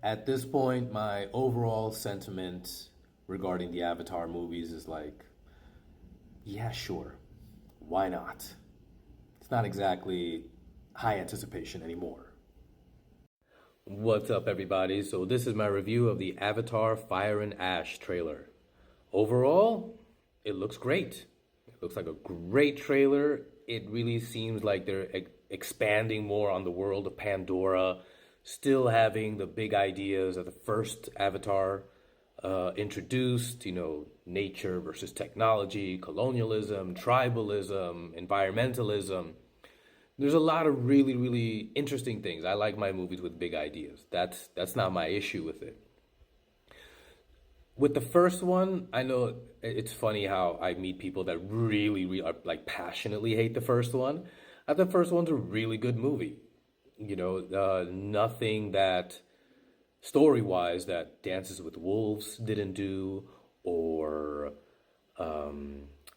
At this point, my overall sentiment regarding the Avatar movies is like, yeah, sure. Why not? It's not exactly high anticipation anymore. What's up, everybody? So, this is my review of the Avatar Fire and Ash trailer. Overall, it looks great. It looks like a great trailer. It really seems like they're expanding more on the world of Pandora, still having the big ideas of the first Avatar introduced, nature versus technology, colonialism, tribalism, environmentalism. There's a lot of really, really interesting things. I like my movies with big ideas. That's not my issue with it. With the first one, I know it's funny how I meet people that really, really are like passionately hate the first one. I thought the first one's a really good movie. Nothing that story wise that Dances with Wolves didn't do, or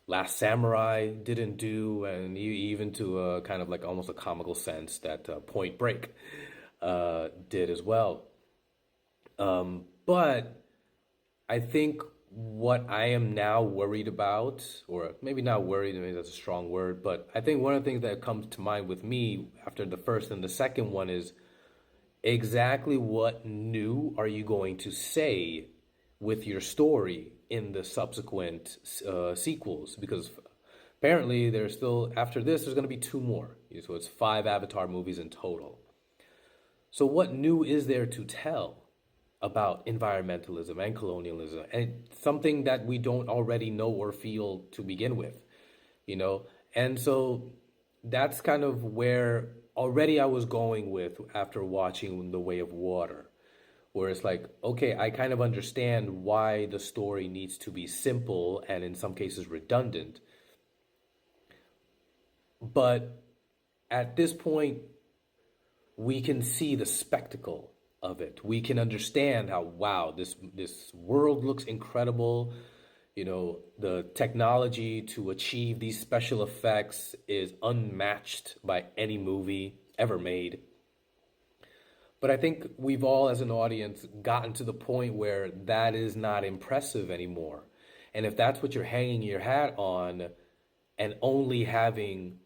Last Samurai didn't do, and even to a kind of like almost a comical sense that Point Break did as well. But I think what I am now worried about, or maybe not worried, maybe that's a strong word, but I think one of the things that comes to mind with me after the first and the second one is exactly what new are you going to say with your story in the subsequent sequels? Because apparently there's still, after this, there's going to be two more. So it's five Avatar movies in total. So what new is there to tell about environmentalism and colonialism, and something that we don't already know or feel to begin with, you know? And so that's kind of where already I was going with after watching The Way of Water, where it's like, okay, I kind of understand why the story needs to be simple and in some cases redundant. But at this point, we can see the spectacle of it. We can understand how, wow, this world looks incredible. The technology to achieve these special effects is unmatched by any movie ever made. But I think we've all, as an audience, gotten to the point where that is not impressive anymore. And if that's what you're hanging your hat on, and only having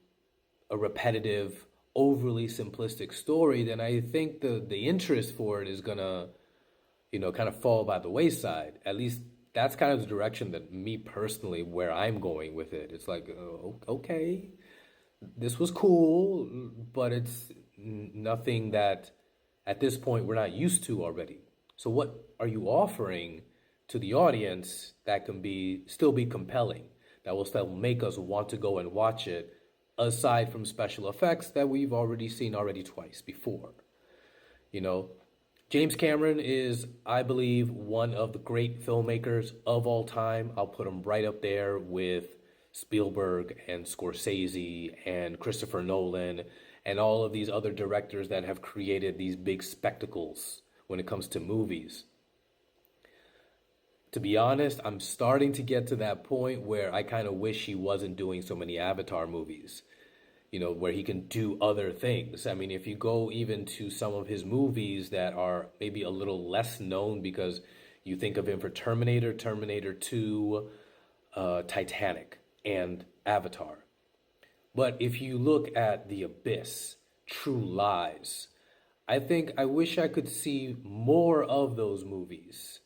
a repetitive, overly simplistic story, then I think the interest for it is gonna, kind of fall by the wayside. At least that's kind of the direction that me personally, where I'm going with it. It's like, oh, okay, this was cool, but it's nothing that at this point we're not used to already. So what are you offering to the audience that can still be compelling, that will still make us want to go and watch it, aside from special effects that we've already seen twice before? You know, James Cameron is, I believe, one of the great filmmakers of all time. I'll put him right up there with Spielberg and Scorsese and Christopher Nolan and all of these other directors that have created these big spectacles when it comes to movies. To be honest, I'm starting to get to that point where I kind of wish he wasn't doing so many Avatar movies, where he can do other things. I mean, if you go even to some of his movies that are maybe a little less known because you think of him for Terminator, Terminator 2, Titanic, and Avatar. But if you look at The Abyss, True Lies, I wish I could see more of those movies,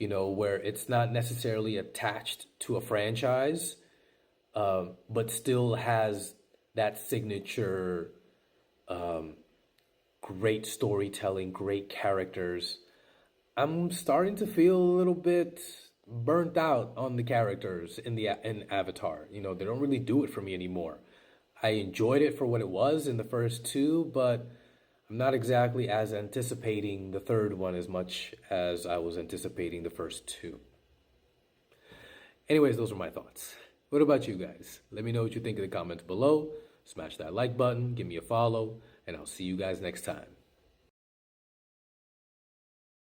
where it's not necessarily attached to a franchise, but still has that signature, great storytelling, great characters. I'm starting to feel a little bit burnt out on the characters in Avatar. They don't really do it for me anymore. I enjoyed it for what it was in the first two, but I'm not exactly as anticipating the third one as much as I was anticipating the first two. Anyways, those are my thoughts. What about you guys? Let me know what you think in the comments below. Smash that like button, give me a follow, and I'll see you guys next time.